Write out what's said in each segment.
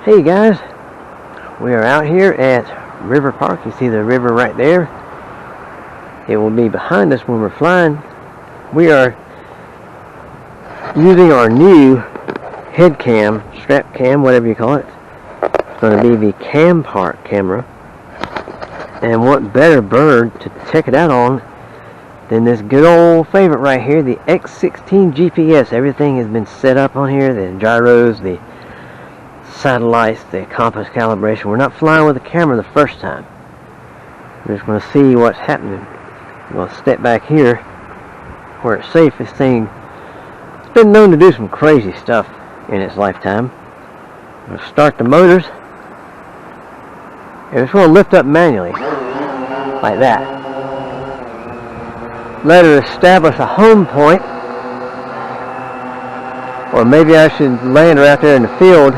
Hey guys, we are out here at River Park. You see the river right there. It will be behind us when we're flying. We are using our new head cam, strap cam, whatever you call it. It's going to be the campark camera. And what better bird to check it out on than this good old favorite right here, the x16gps. Everything has been set up on here, the gyros, the satellites, the compass calibration. We're not flying with the camera the first time. We're just going to see what's happening. I'm going to step back here where it's safe. This thing has been known to do some crazy stuff in its lifetime. I'm going to start the motors, and it's going to lift up manually like that. Let it establish a home point, or maybe I should land her out there in the field.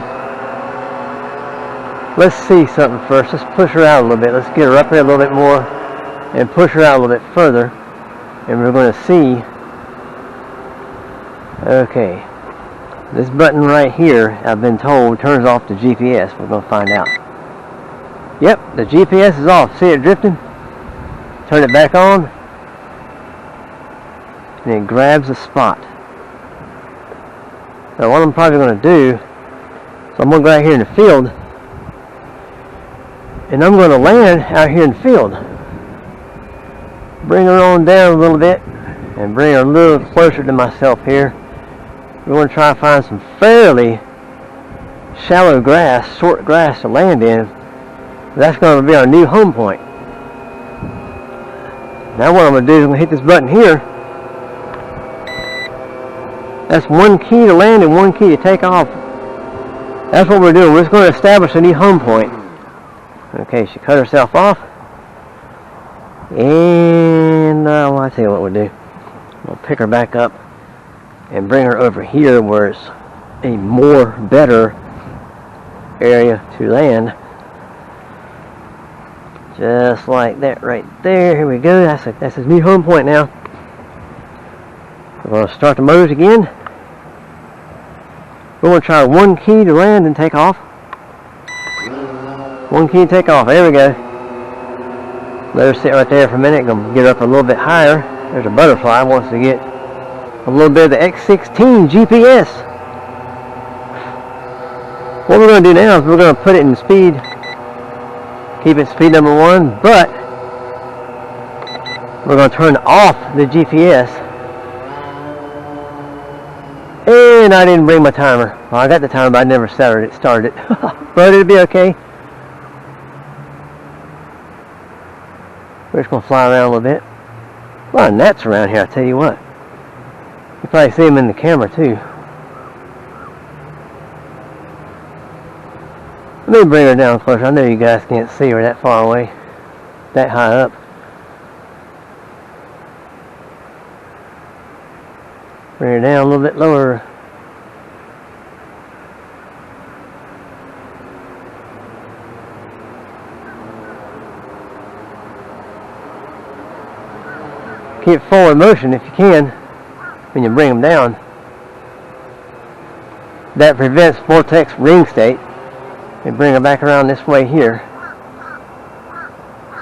Let's see something first. Let's push her out a little bit. Let's get her up here a little bit more and push her out a little bit further, and we're going to see. Okay, this button right here, I've been told, turns off the GPS. We're going to find out. Yep, the GPS is off. See it drifting? Turn it back on, and it grabs a spot. So what I'm probably going to do, so I'm going to go out here in the field, and I'm going to land out here in the field. Bring her on down a little bit and bring her a little closer to myself here. We want to try to find some fairly shallow grass, short grass to land in. That's going to be our new home point. Now what I'm going to do is I'm going to hit this button here. That's one key to land and one key to take off. That's what we're doing. We're just going to establish a new home point. Okay, she cut herself off. And well, I'll tell you what we'll do. We'll pick her back up and bring her over here where it's a better area to land. Just like that right there. Here we go. That's his new home point now. We're going to start the motors again. We're going to try one key to land and take off. One key to take off. There we go. Let her sit right there for a minute. Going to get up a little bit higher. There's a butterfly. Wants to get a little bit of the x16gps. What we're going to do now is we're going to put it in speed. Keep it speed number 1, but we're going to turn off the GPS. And I didn't bring my timer. Well, I got the timer, but I never started it. But it'll be okay. We're just going to fly around a little bit. A lot of gnats around here, I tell you what. You probably see them in the camera too. Let me bring her down closer. I know you guys can't see her that far away, that high up. Bring her down a little bit lower. Keep forward motion if you can when you bring them down. That prevents vortex ring state. And bring her back around this way here.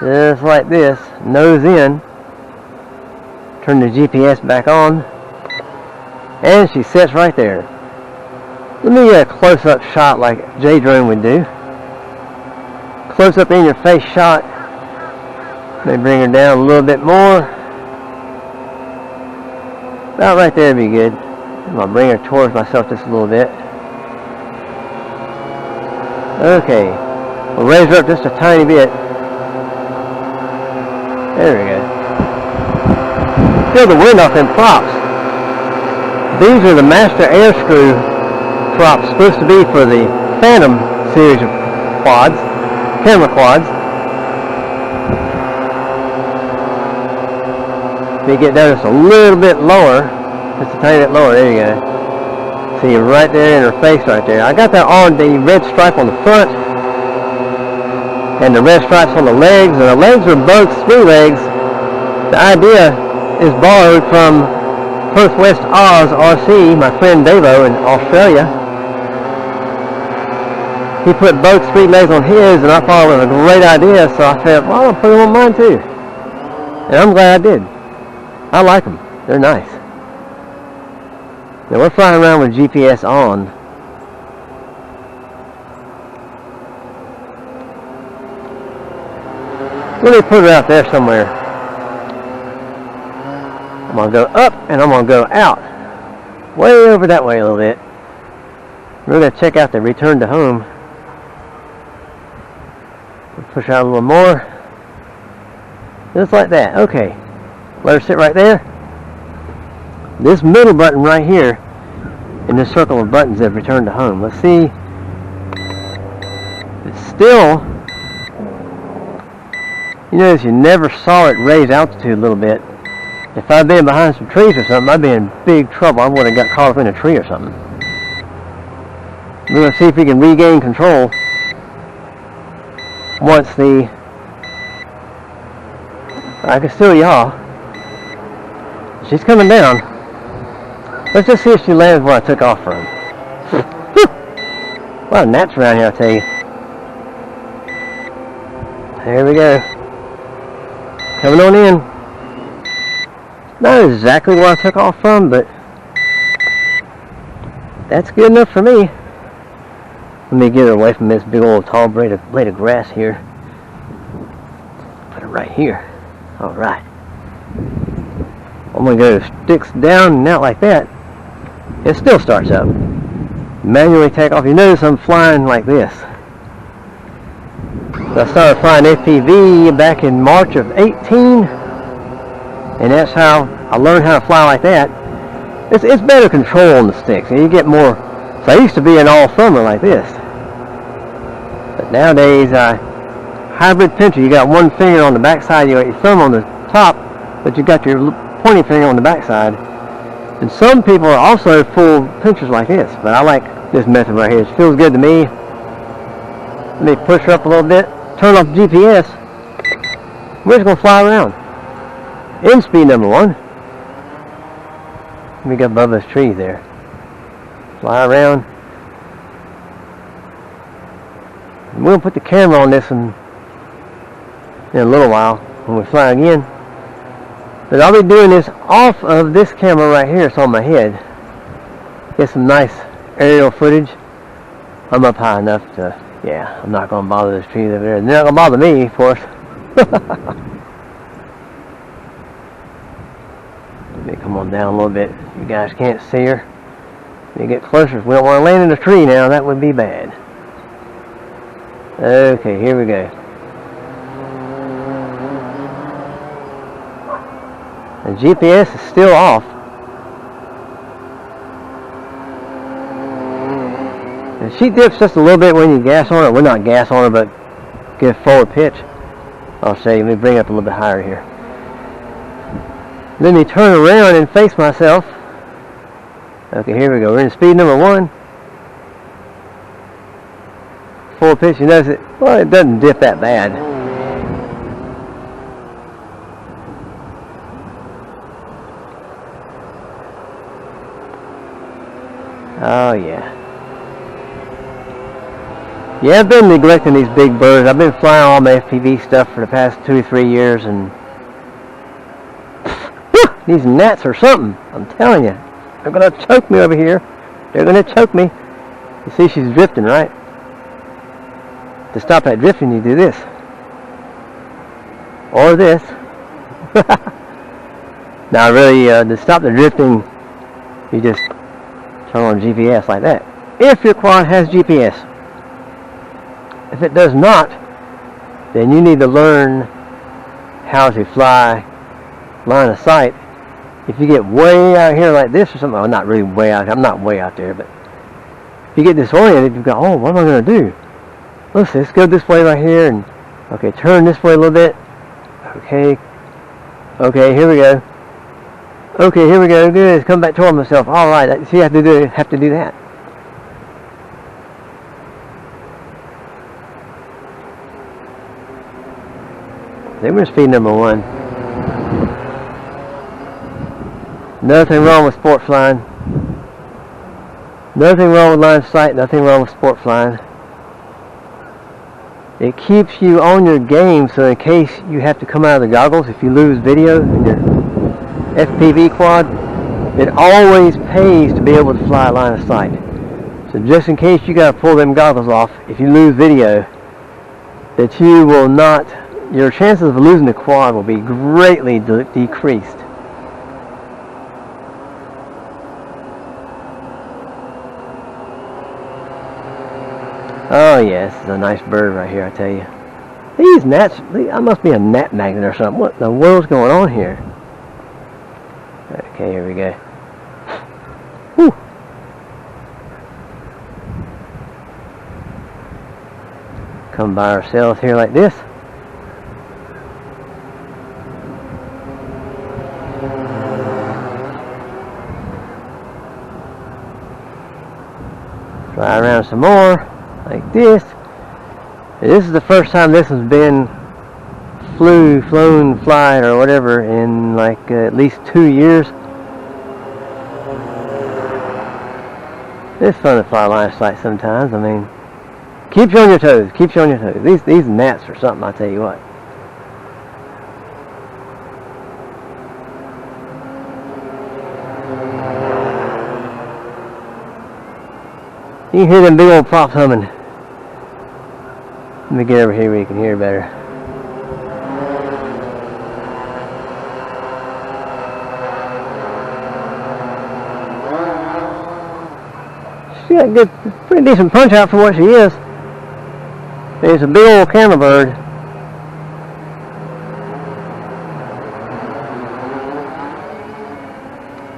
Just like this. Nose in. Turn the GPS back on. And she sits right there. Let me get a close-up shot like J-Drone would do. Close-up in your face shot. Let me bring her down a little bit more. About right there would be good. I'm going to bring her towards myself just a little bit. Okay, we'll raise her up just a tiny bit. There we go. Feel the wind off them props. These are the master air screw props, supposed to be for the Phantom series of quads, camera quads. Let me get down just a little bit lower, just a tiny bit lower. There you go. See right there in her face right there. I got that on the red stripe on the front and the red stripes on the legs, and the legs are both swing legs. The idea is borrowed from Perth West Oz RC, my friend Davo in Australia. he put both speed legs on his, and I thought it was a great idea, so I said, well, I'll put them on mine too. And I'm glad I did. I like them. They're nice. Now we're flying around with GPS on. Let me put it out there somewhere. I'm going to go up and I'm going to go out. Way over that way a little bit. We're going to check out the return to home. Push out a little more. Just like that. Okay. Let her sit right there. This middle button right here in this circle of buttons that return to home. Let's see. It's still, you notice you never saw it raise altitude a little bit. If I'd been behind some trees or something, I'd be in big trouble. I would have got caught up in a tree or something. We're going to see if we can regain control once the, I can still yaw. She's coming down. Let's just see if she lands where I took off from. A lot of gnats around here, I tell you. There we go. Coming on in. Not exactly where I took off from, but that's good enough for me. Let me get her away from this big old tall blade of grass here. Put it right here. Alright. I'm going to go sticks down and out like that. It still starts up. Manually take off. You notice I'm flying like this. So I started flying FPV back in March of 18. And that's how I learned how to fly like that. It's better control on the sticks. And you get more. So I used to be an all thumber like this. But nowadays, hybrid pincher. You got one finger on the back side. You got your thumb on the top. But you got your pointing finger on the back side. And some people are also full pinchers like this, but I like this method right here. It feels good to me. Let me push her up a little bit, turn off GPS. We're just going to fly around. In speed number 1. Let me get above those trees there. Fly around. And we'll put the camera on this one in a little while when we fly again. But I'll be doing this off of this camera right here. It's on my head. Get some nice aerial footage. I'm up high enough to, yeah, I'm not going to bother those trees over there. They're not going to bother me, of course. Let me come on down a little bit. You guys can't see her. Let me get closer. We don't want to land in a tree now. That would be bad. Okay, here we go. The GPS is still off. And she dips just a little bit when you gas on her. Well, not gas on her, but get a forward pitch. I'll show you. Let me bring it up a little bit higher here. Let me turn around and face myself. Okay, here we go. We're in speed number 1. Forward pitch. You notice it? Well, it doesn't dip that bad. Oh yeah. Yeah, I've been neglecting these big birds. I've been flying all my FPV stuff for the past 2 or 3 years, and these gnats are something. I'm telling you, they're gonna choke me over here. They're gonna choke me. You see, she's drifting, right? To stop that drifting, you do this, or this. Now, really, to stop the drifting, you just turn on GPS like that. If your quad has GPS. If it does not, then you need to learn how to fly line of sight. If you get way out here like this or something, well, not really way out here, I'm not way out there, but if you get disoriented, you go, oh, what am I going to do? Let's go this way right here, and okay, turn this way a little bit. Okay, here we go. Okay, here we go. Good. Come back toward myself. All right. See, I have to do that. They were speed number 1. Nothing wrong with sport flying. Nothing wrong with line of sight. Nothing wrong with sport flying. It keeps you on your game, so in case you have to come out of the goggles, if you lose video in your FPV quad, it always pays to be able to fly line of sight. So just in case you gotta pull them goggles off, if you lose video, that you will not, your chances of losing the quad will be greatly decreased. Oh yeah, this is a nice bird right here, I tell you. These gnats, I must be a gnat magnet or something. What in the world's going on here? Okay, here we go. Whew. Come by ourselves here like this. Fly around some more. Like this. This is the first time this has been flown, flied, or whatever in like at least 2 years. It's fun to fly line of sight sometimes. I mean, keeps you on your toes. Keeps you on your toes. These gnats are something, I tell you what. You can hear them big old props humming. Let me get over here where you can hear better. She got a good, pretty decent punch out for what she is. It's a big old camera bird.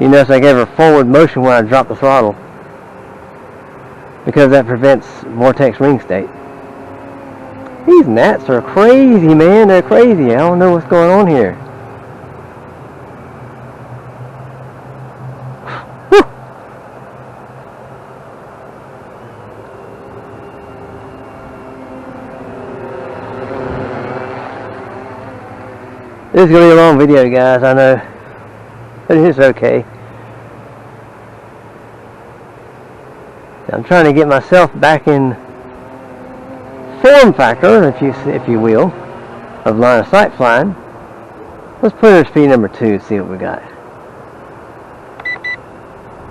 You notice I gave her forward motion when I dropped the throttle, because that prevents vortex ring state. These gnats are crazy, man. They're crazy. I don't know what's going on here. Whew. This is going to be a long video, guys, I know. But it's okay. I'm trying to get myself back in form factor, if you will, of line of sight flying. Let's put her at speed number 2 and see what we got.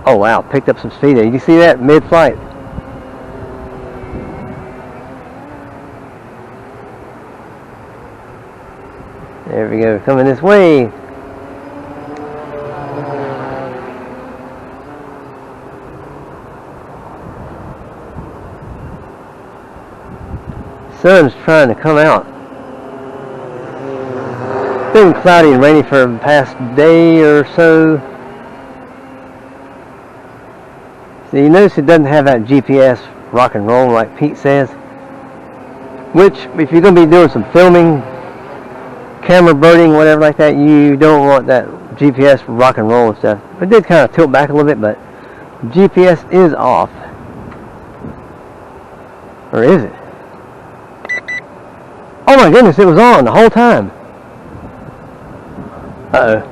Oh wow, picked up some speed there. You see that mid-flight? There we go, coming this way. Sun's trying to come out. It's been cloudy and rainy for the past day or so. So you notice it doesn't have that GPS rock and roll like Pete says. Which, if you're going to be doing some filming, camera birding, whatever like that, you don't want that GPS rock and roll and stuff. It did kind of tilt back a little bit, but GPS is off. Or is it? Oh my goodness, it was on the whole time. Uh-oh.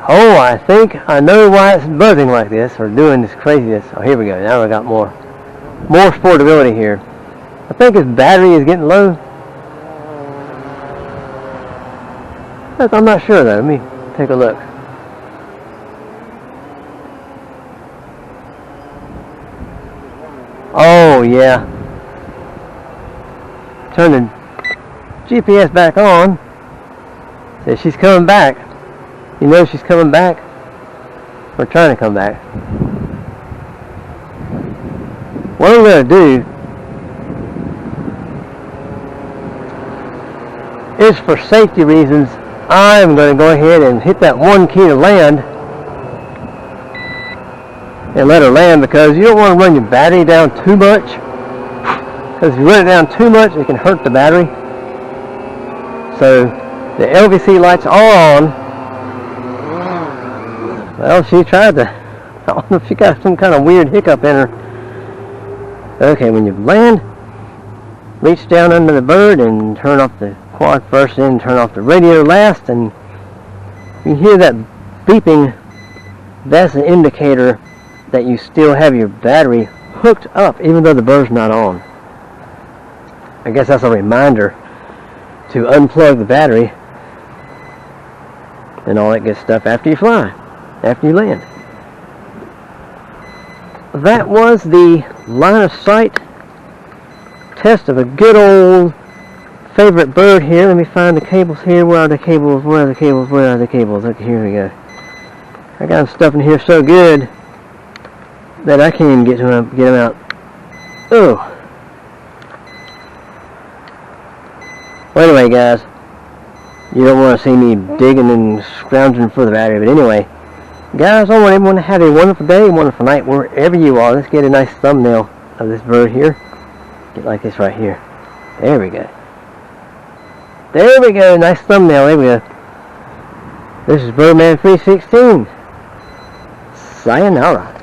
Oh, I think I know why it's buzzing like this, or doing this craziness. Oh, here we go. Now we got more sportability here. I think his battery is getting low. I'm not sure though. Let me take a look. Oh yeah. Turn the GPS back on. Says she's coming back. You know she's coming back. We're trying to come back. What I'm going to do is, for safety reasons, I'm going to go ahead and hit that 1 key to land and let her land, because you don't want to run your battery down too much, because if you run it down too much it can hurt the battery. So the LVC lights are on. Well, she tried to, I don't know if she got some kind of weird hiccup in her. Okay, when you land, reach down under the bird and turn off the quad first, then turn off the radio last, and you hear that beeping. That's an indicator that you still have your battery hooked up even though the bird's not on. I guess that's a reminder to unplug the battery and all that good stuff after you fly, after you land. That was the line of sight test of a good old favorite bird here. Let me find the cables here. Where are the cables? Where are the cables? Where are the cables? Okay, here we go. I got them stuff in here so good that I can't even get them out. Oh. Well, anyway, guys, you don't want to see me digging and scrounging for the battery, but anyway, guys, I want everyone to have a wonderful day, a wonderful night, wherever you are. Let's get a nice thumbnail of this bird here. Get like this right here. There we go. There we go. Nice thumbnail. There we go. This is Birdman 316. Sayonara.